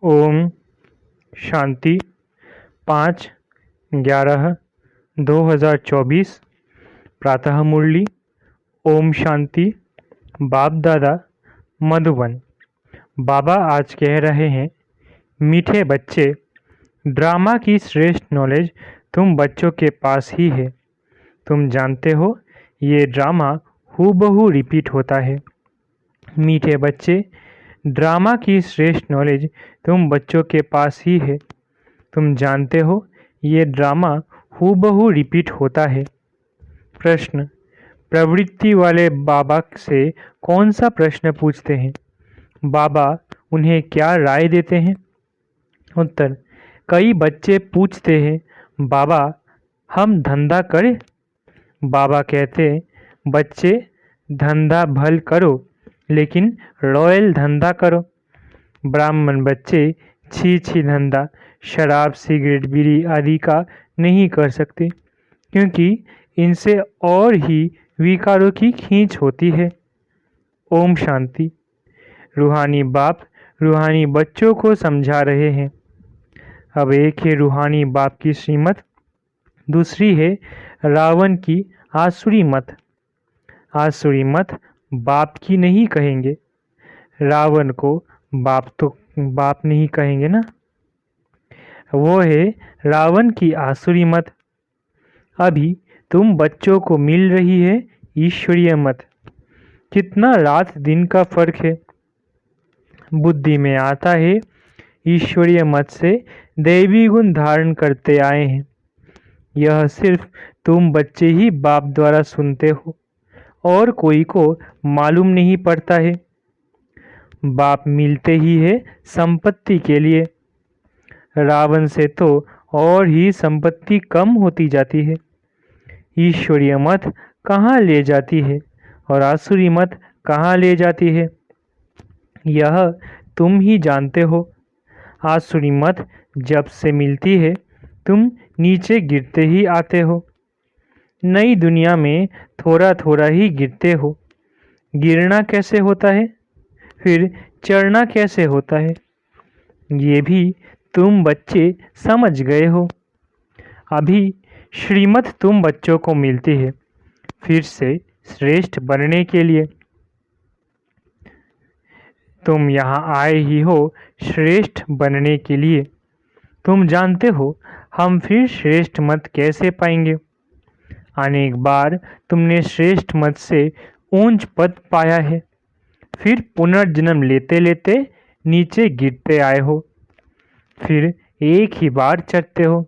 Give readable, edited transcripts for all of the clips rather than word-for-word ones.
ओम शांति 5/11/2024 प्रातः मुरली। ओम शांति। बाप दादा मधुबन। बाबा आज कह रहे हैं, मीठे बच्चे, ड्रामा की श्रेष्ठ नॉलेज तुम बच्चों के पास ही है। तुम जानते हो ये ड्रामा हूबहू रिपीट होता है। मीठे बच्चे, ड्रामा की श्रेष्ठ नॉलेज तुम बच्चों के पास ही है। तुम जानते हो ये ड्रामा हूबहू रिपीट होता है। प्रश्न, प्रवृत्ति वाले बाबा से कौन सा प्रश्न पूछते हैं? बाबा उन्हें क्या राय देते हैं? उत्तर, कई बच्चे पूछते हैं, बाबा हम धंधा करें? बाबा कहते हैं, बच्चे धंधा भल करो, लेकिन रॉयल धंधा करो। ब्राह्मण बच्चे छी छी धंधा शराब सिगरेट बीड़ी आदि का नहीं कर सकते, क्योंकि इनसे और ही विकारों की खींच होती है। ओम शांति। रूहानी बाप रूहानी बच्चों को समझा रहे हैं। अब एक है रूहानी बाप की श्रीमत, दूसरी है रावण की आसुरी मत। आसुरी मत बाप की नहीं कहेंगे, रावण को बाप नहीं कहेंगे ना। वो है रावण की आसुरी मत। अभी तुम बच्चों को मिल रही है ईश्वरीय मत। कितना रात दिन का फर्क है। बुद्धि में आता है ईश्वरीय मत से दैवी गुण धारण करते आए हैं। यह सिर्फ तुम बच्चे ही बाप द्वारा सुनते हो और कोई को मालूम नहीं पड़ता है। बाप मिलते ही है संपत्ति के लिए। रावण से तो और ही संपत्ति कम होती जाती है। ईश्वरीय मत कहाँ ले जाती है और आसुरी मत कहाँ ले जाती है, यह तुम ही जानते हो। आसुरी मत जब से मिलती है तुम नीचे गिरते ही आते हो। नई दुनिया में थोड़ा थोड़ा ही गिरते हो। गिरना कैसे होता है, फिर चढ़ना कैसे होता है, ये भी तुम बच्चे समझ गए हो। अभी श्रीमत तुम बच्चों को मिलती है फिर से श्रेष्ठ बनने के लिए। तुम यहाँ आए ही हो श्रेष्ठ बनने के लिए। तुम जानते हो हम फिर श्रेष्ठ मत कैसे पाएंगे। अनेक बार तुमने श्रेष्ठ मत से ऊंच पद पाया है, फिर पुनर्जन्म लेते लेते नीचे गिरते आए हो, फिर एक ही बार चढ़ते हो।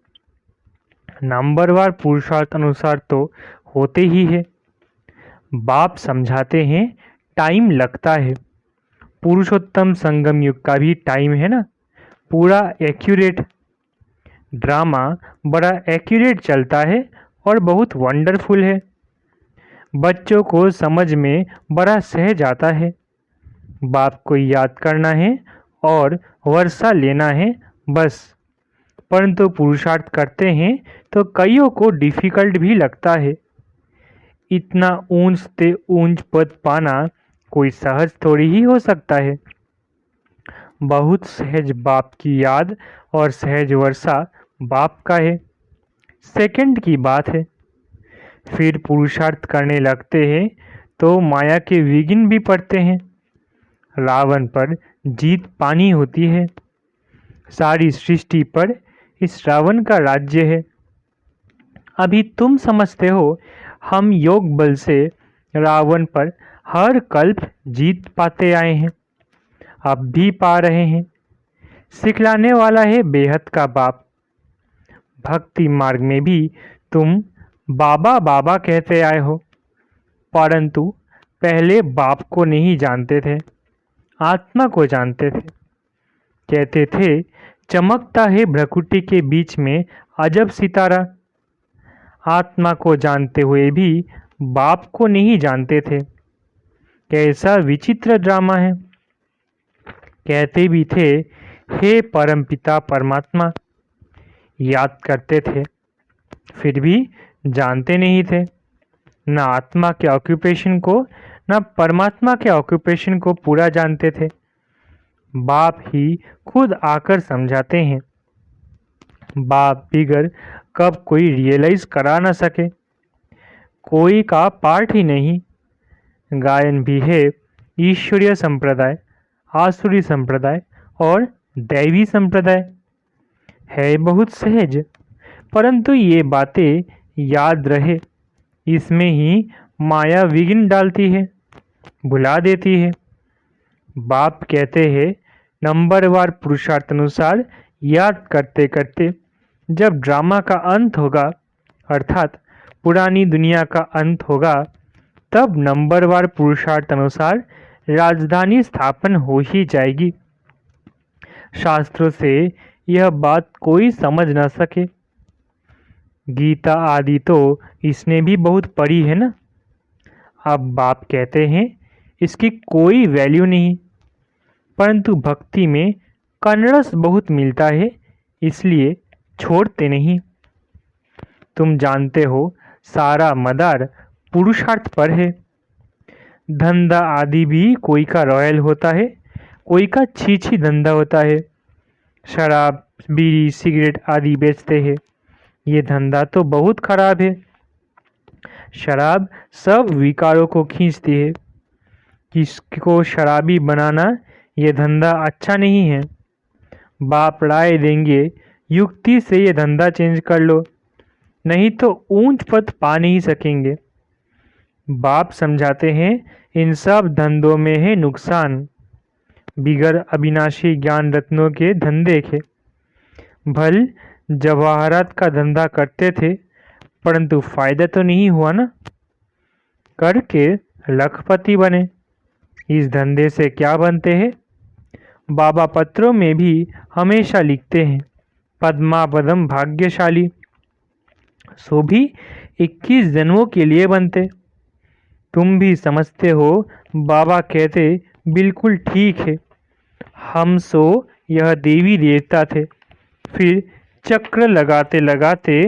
नंबरवार पुरुषार्थ अनुसार तो होते ही है। बाप समझाते हैं टाइम लगता है। पुरुषोत्तम संगम युग का भी टाइम है ना, पूरा एक्यूरेट। ड्रामा बड़ा एक्यूरेट चलता है और बहुत वंडरफुल है। बच्चों को समझ में बड़ा सहज आता है। बाप को याद करना है और वर्षा लेना है बस। परंतु पुरुषार्थ करते हैं तो कईयों को डिफिकल्ट भी लगता है। इतना ऊंच से ऊंच पद पाना कोई सहज थोड़ी ही हो सकता है। बहुत सहज बाप की याद और सहज वर्षा बाप का है। सेकंड की बात है। फिर पुरुषार्थ करने लगते हैं तो माया के विघ्न भी पड़ते हैं। रावण पर जीत पानी होती है। सारी सृष्टि पर इस रावण का राज्य है। अभी तुम समझते हो हम योग बल से रावण पर हर कल्प जीत पाते आए हैं, अब भी पा रहे हैं। सिखलाने वाला है बेहद का बाप। भक्ति मार्ग में भी तुम बाबा बाबा कहते आए हो, परंतु पहले बाप को नहीं जानते थे, आत्मा को जानते थे। कहते थे चमकता है भ्रकुटी के बीच में अजब सितारा। आत्मा को जानते हुए भी बाप को नहीं जानते थे। कैसा विचित्र ड्रामा है। कहते भी थे हे परमपिता परमात्मा, याद करते थे, फिर भी जानते नहीं थे। न आत्मा के ऑक्यूपेशन को न परमात्मा के ऑक्यूपेशन को पूरा जानते थे। बाप ही खुद आकर समझाते हैं। बाप बिगर कब कोई रियलाइज करा ना सके। कोई का पार्ट ही नहीं। गायन भी है ईश्वरीय संप्रदाय, आसुरी संप्रदाय और दैवी संप्रदाय। है बहुत सहज, परंतु ये बातें याद रहे, इसमें ही माया विघ्न डालती है, भुला देती है। बाप कहते हैं नंबरवार पुरुषार्थ अनुसार याद करते करते जब ड्रामा का अंत होगा, अर्थात पुरानी दुनिया का अंत होगा, तब नंबरवार पुरुषार्थ अनुसार राजधानी स्थापन हो ही जाएगी। शास्त्रों से यह बात कोई समझ न सके। गीता आदि तो इसने भी बहुत पढ़ी है ना। अब बाप कहते हैं इसकी कोई वैल्यू नहीं, परंतु भक्ति में कन्नड़स बहुत मिलता है, इसलिए छोड़ते नहीं। तुम जानते हो सारा मदार पुरुषार्थ पर है। धंधा आदि भी कोई का रॉयल होता है, कोई का छीछी धंधा होता है। शराब, बीड़ी, सिगरेट आदि बेचते हैं। ये धंधा तो बहुत खराब है। शराब सब विकारों को खींचती है। किसको शराबी बनाना ये धंधा अच्छा नहीं है। बाप राय देंगे युक्ति से ये धंधा चेंज कर लो, नहीं तो ऊंच पद पा नहीं सकेंगे। बाप समझाते हैं इन सब धंधों में है नुकसान। बिगर अविनाशी ज्ञान रत्नों के धंधे के भल जवाहरात का धंधा करते थे, परंतु फायदा तो नहीं हुआ ना। करके लखपति बने। इस धंधे से क्या बनते हैं? बाबा पत्रों में भी हमेशा लिखते हैं पद्मापदम भाग्यशाली, सो भी 21 जन्मों के लिए बनते। तुम भी समझते हो बाबा कहते बिल्कुल ठीक है। हम सो यह देवी देवता थे, फिर चक्र लगाते लगाते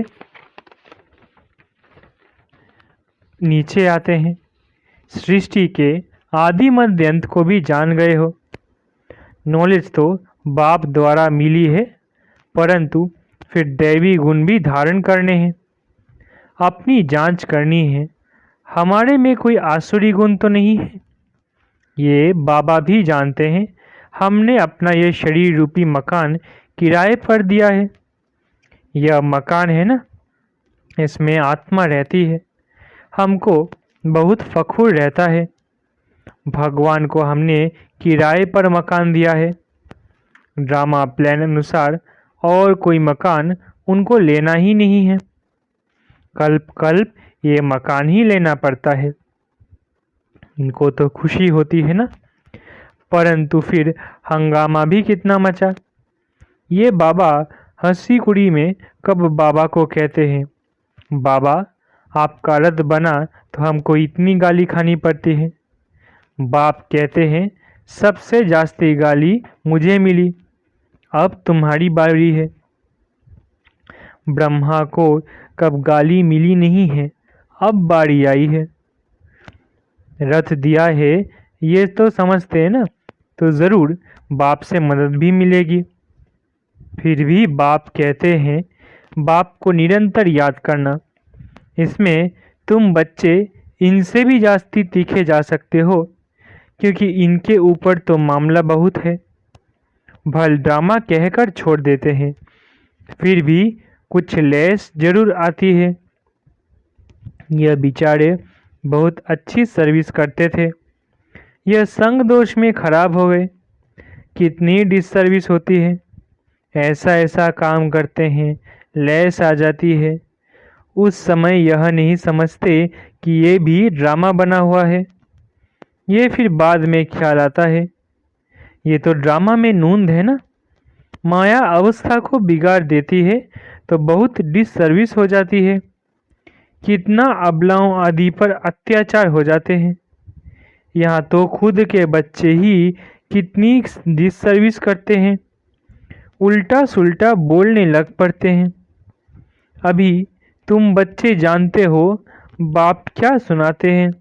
नीचे आते हैं। सृष्टि के आदि मध्य अंत को भी जान गए हो। नॉलेज तो बाप द्वारा मिली है, परंतु फिर दैवी गुण भी धारण करने हैं। अपनी जांच करनी है, हमारे में कोई आसुरी गुण तो नहीं है। ये बाबा भी जानते हैं। हमने अपना ये शरीर रूपी मकान किराए पर दिया है। यह मकान है ना, इसमें आत्मा रहती है। हमको बहुत फखुर रहता है। भगवान को हमने किराए पर मकान दिया है। ड्रामा प्लान अनुसार और कोई मकान उनको लेना ही नहीं है। कल्प कल्प ये मकान ही लेना पड़ता है। इनको तो खुशी होती है ना, परंतु फिर हंगामा भी कितना मचा। ये बाबा हंसी कुड़ी में कब बाबा को कहते हैं बाबा आपका रद्द बना तो हमको इतनी गाली खानी पड़ती है। बाप कहते हैं सबसे जास्ती गाली मुझे मिली, अब तुम्हारी बारी है। ब्रह्मा को कब गाली मिली नहीं है, अब बारी आई है। रथ दिया है ये तो समझते हैं ना, तो ज़रूर बाप से मदद भी मिलेगी। फिर भी बाप कहते हैं बाप को निरंतर याद करना। इसमें तुम बच्चे इनसे भी जास्ती तीखे जा सकते हो, क्योंकि इनके ऊपर तो मामला बहुत है। भल ड्रामा कहकर छोड़ देते हैं, फिर भी कुछ लेस जरूर आती है। यह बेचारे बहुत अच्छी सर्विस करते थे, यह संग दोष में खराब हो गए। कितनी डिसर्विस होती है। ऐसा ऐसा काम करते हैं, लेस आ जाती है। उस समय यह नहीं समझते कि ये भी ड्रामा बना हुआ है। ये फिर बाद में ख्याल आता है ये तो ड्रामा में नूंद है ना। माया अवस्था को बिगाड़ देती है तो बहुत डिसर्विस हो जाती है। कितना अबलाओं आदि पर अत्याचार हो जाते हैं। यहाँ तो खुद के बच्चे ही कितनी डिसर्विस करते हैं, उल्टा सुल्टा बोलने लग पड़ते हैं। अभी तुम बच्चे जानते हो बाप क्या सुनाते हैं,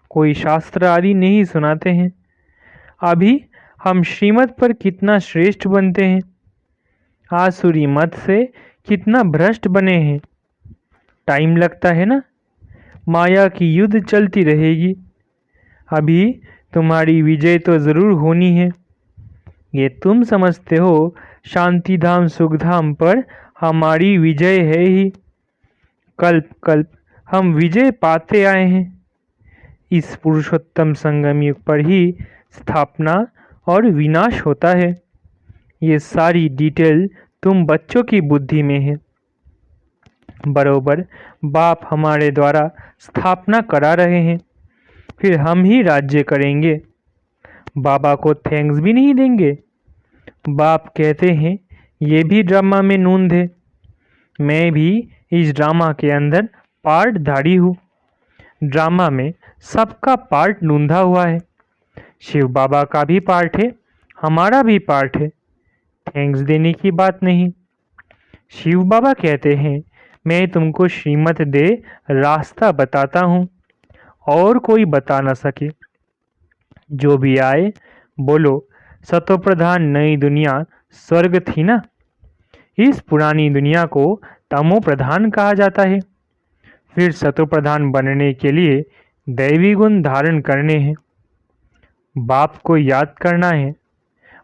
कोई शास्त्र आदि नहीं सुनाते हैं। अभी हम श्रीमत पर कितना श्रेष्ठ बनते हैं, आसुरी मत से कितना भ्रष्ट बने हैं। टाइम लगता है ना, माया की युद्ध चलती रहेगी। अभी तुम्हारी विजय तो जरूर होनी है। ये तुम समझते हो शांति धाम सुख धाम पर हमारी विजय है ही। कल्प कल्प हम विजय पाते आए हैं। इस पुरुषोत्तम संगम युग पर ही स्थापना और विनाश होता है। ये सारी डिटेल तुम बच्चों की बुद्धि में है। बरोबर बाप हमारे द्वारा स्थापना करा रहे हैं, फिर हम ही राज्य करेंगे। बाबा को थैंक्स भी नहीं देंगे। बाप कहते हैं ये भी ड्रामा में नूंद है। मैं भी इस ड्रामा के अंदर पार्टधारी हूँ। ड्रामा में सबका पार्ट नूंधा हुआ है। शिव बाबा का भी पार्ट है, हमारा भी पार्ट है। थैंक्स देने की बात नहीं। शिव बाबा कहते हैं मैं तुमको श्रीमत दे रास्ता बताता हूँ और कोई बता न सके। जो भी आए बोलो सतोप्रधान नई दुनिया स्वर्ग थी ना। इस पुरानी दुनिया को तमो प्रधान कहा जाता है। फिर सतोप्रधान बनने के लिए दैवी गुण धारण करने हैं। बाप को याद करना है।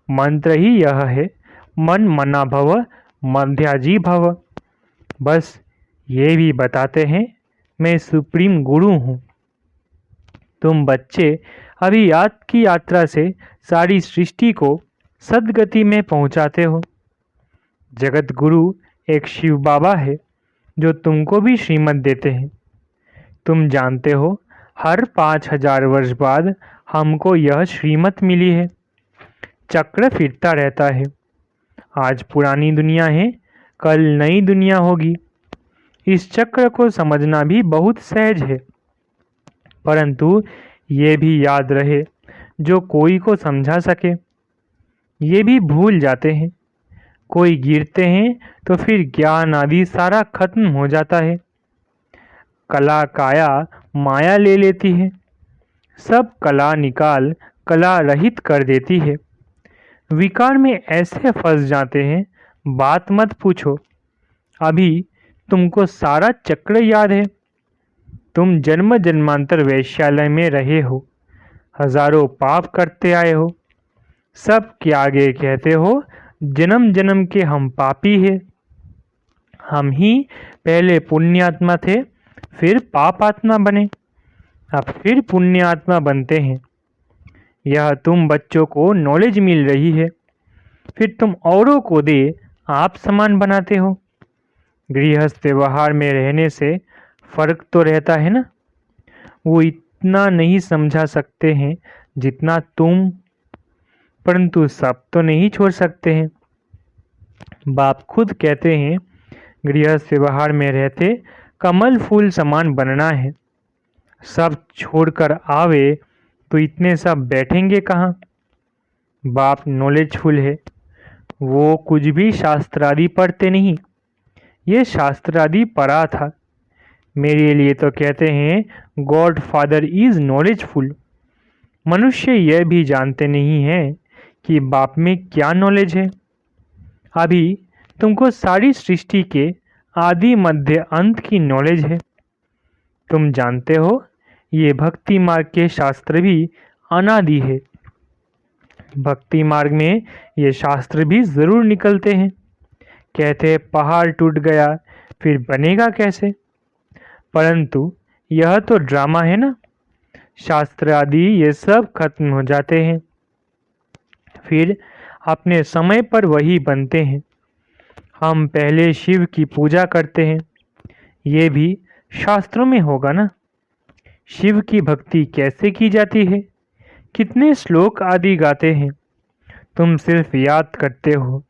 मंत्र ही यह है, मन मना भव मध्याजी भव। बस ये भी बताते हैं मैं सुप्रीम गुरु हूँ। तुम बच्चे अभी याद की यात्रा से सारी सृष्टि को सद्गति में पहुंचाते हो। जगत गुरु एक शिव बाबा है जो तुमको भी श्रीमत देते हैं। तुम जानते हो हर 5000 वर्ष बाद हमको यह श्रीमत मिली है। चक्र फिरता रहता है। आज पुरानी दुनिया है, कल नई दुनिया होगी। इस चक्र को समझना भी बहुत सहज है, परंतु ये भी याद रहे जो कोई को समझा सके। ये भी भूल जाते हैं। कोई गिरते हैं तो फिर ज्ञान आदि सारा खत्म हो जाता है। कला काया माया ले लेती है, सब कला निकाल कला रहित कर देती है। विकार में ऐसे फंस जाते हैं, बात मत पूछो। अभी तुमको सारा चक्र याद है। तुम जन्म जन्मांतर वैश्यालय में रहे हो, हजारों पाप करते आए हो। सब के आगे कहते हो जन्म जन्म के हम पापी हैं। हम ही पहले पुण्यात्मा थे, फिर पापात्मा बने, अब फिर पुण्यात्मा बनते हैं। यह तुम बच्चों को नॉलेज मिल रही है, फिर तुम औरों को दे आप समान बनाते हो। गृहस्थ व्यवहार में रहने से फर्क तो रहता है ना। वो इतना नहीं समझा सकते हैं जितना तुम, परंतु सब तो नहीं छोड़ सकते हैं। बाप खुद कहते हैं गृहस्थ व्यवहार में रहते कमल फूल समान बनना है। सब छोड़कर आवे तो इतने सब बैठेंगे कहाँ। बाप नॉलेजफुल है, वो कुछ भी शास्त्रादि पढ़ते नहीं। ये शास्त्रादि पढ़ा था। मेरे लिए तो कहते हैं गॉड फादर इज नॉलेजफुल। मनुष्य यह भी जानते नहीं हैं कि बाप में क्या नॉलेज है। अभी तुमको सारी सृष्टि के आदि मध्य अंत की नॉलेज है। तुम जानते हो ये भक्ति मार्ग के शास्त्र भी अनादि है। भक्ति मार्ग में ये शास्त्र भी जरूर निकलते हैं। कहते हैं पहाड़ टूट गया फिर बनेगा कैसे, परंतु यह तो ड्रामा है ना। शास्त्र आदि ये सब खत्म हो जाते हैं, फिर अपने समय पर वही बनते हैं। हम पहले शिव की पूजा करते हैं, ये भी शास्त्रों में होगा ना। शिव की भक्ति कैसे की जाती है, कितने श्लोक आदि गाते हैं। तुम सिर्फ याद करते हो।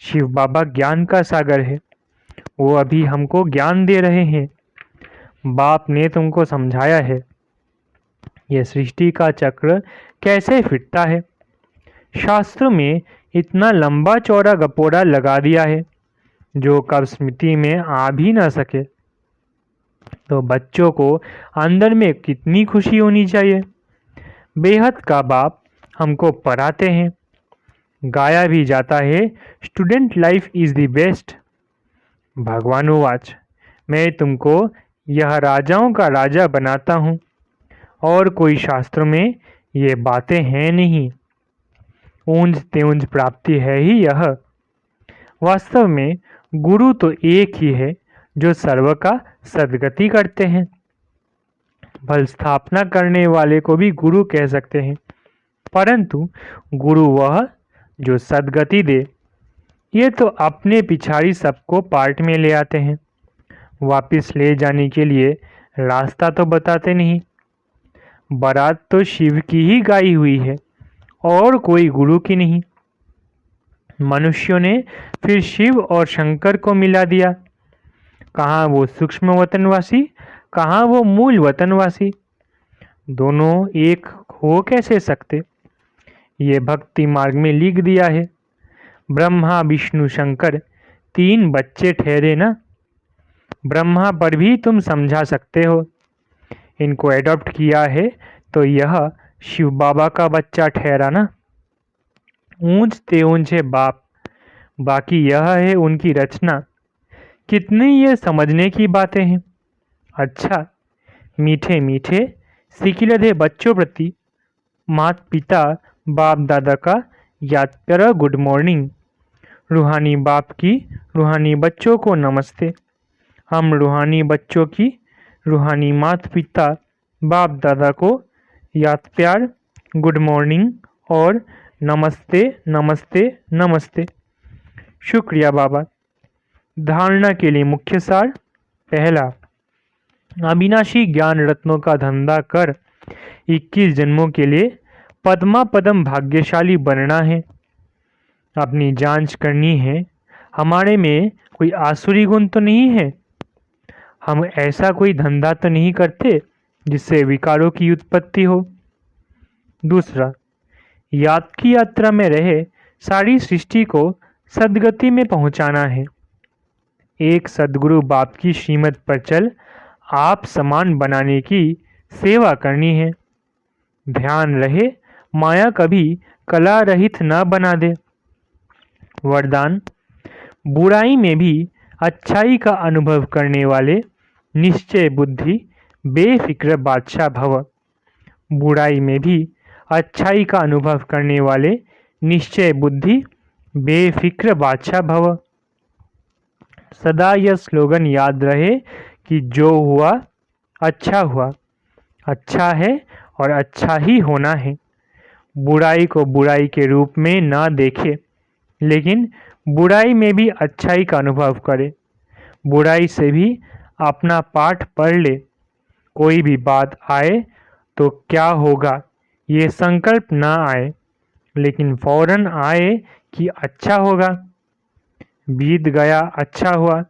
शिव बाबा ज्ञान का सागर है, वो अभी हमको ज्ञान दे रहे हैं। बाप ने तुमको समझाया है यह सृष्टि का चक्र कैसे फिरता है। शास्त्रों में इतना लंबा चौड़ा गपोड़ा लगा दिया है जो कब स्मृति में आ भी ना सके। तो बच्चों को अंदर में कितनी खुशी होनी चाहिए। बेहद का बाप हमको पढ़ाते हैं, गाया भी जाता है, student life is the best. भगवानुवाच, मैं तुमको यह राजाओं का राजा बनाता हूँ, और कोई शास्त्रों में ये बातें हैं नहीं। ऊंज तेऊंज प्राप्ति है ही यह। वास्तव में गुरु तो एक ही है जो सर्व का सद्गति करते हैं। फल स्थापना करने वाले को भी गुरु कह सकते हैं, परंतु गुरु वह जो सद्गति दे। ये तो अपने पिछाड़ी सबको पार्ट में ले आते हैं, वापिस ले जाने के लिए रास्ता तो बताते नहीं। बारात तो शिव की ही गाई हुई है और कोई गुरु की नहीं। मनुष्यों ने फिर शिव और शंकर को मिला दिया। कहाँ वो सूक्ष्म वतनवासी, कहाँ वो मूल वतनवासी। दोनों एक हो कैसे सकते? ये भक्ति मार्ग में लिख दिया है। ब्रह्मा विष्णु शंकर तीन बच्चे ठहरे ना। ब्रह्मा पर भी तुम समझा सकते हो, इनको एडॉप्ट किया है तो यह शिव बाबा का बच्चा ठहरा ना। ऊंच ते ऊंचे बाप, बाकी यह है उनकी रचना। कितनी ये समझने की बातें हैं। अच्छा, मीठे मीठे सिकिलधे बच्चों प्रति माता पिता बाप दादा का याद करो गुड मॉर्निंग। रूहानी बाप की रूहानी बच्चों को नमस्ते। हम रूहानी बच्चों की रूहानी माता पिता बाप दादा को याद प्यार गुड मॉर्निंग और नमस्ते नमस्ते नमस्ते। शुक्रिया बाबा। धारणा के लिए मुख्य सार। पहला, अविनाशी ज्ञान रत्नों का धंधा कर 21 जन्मों के लिए पद्मा पदम भाग्यशाली बनना है। अपनी जांच करनी है, हमारे में कोई आसुरी गुण तो नहीं है। हम ऐसा कोई धंधा तो नहीं करते जिससे विकारों की उत्पत्ति हो। दूसरा, याद की यात्रा में रहे सारी सृष्टि को सद्गति में पहुंचाना है। एक सद्गुरु बाप की श्रीमत पर चल आप समान बनाने की सेवा करनी है। ध्यान रहे माया कभी कला रहित न बना दे। वरदान, बुराई में भी अच्छाई का अनुभव करने वाले निश्चय बुद्धि बेफिक्र बादशाह भव। बुराई में भी अच्छाई का अनुभव करने वाले निश्चय बुद्धि बेफिक्र बादशाह भव। सदा यह स्लोगन याद रहे कि जो हुआ, अच्छा है और अच्छा ही होना है। बुराई को बुराई के रूप में ना देखे, लेकिन बुराई में भी अच्छाई का अनुभव करे। बुराई से भी अपना पाठ पढ़ ले। कोई भी बात आए तो क्या होगा ये संकल्प ना आए, लेकिन फौरन आए कि अच्छा होगा। बीत गया अच्छा हुआ।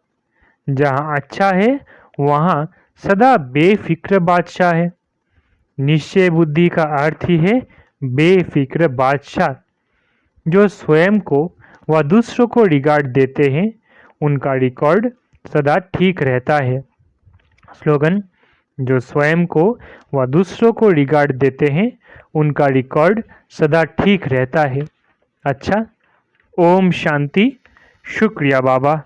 जहाँ अच्छा है वहाँ सदा बेफिक्र बादशाह है। निश्चय बुद्धि का अर्थ ही है बेफिक्र बादशाह। जो स्वयं को व दूसरों को रिगार्ड देते हैं उनका रिकॉर्ड सदा ठीक रहता है। स्लोगन, जो स्वयं को व दूसरों को रिगार्ड देते हैं उनका रिकॉर्ड सदा ठीक रहता है। अच्छा, ओम शांति। शुक्रिया बाबा।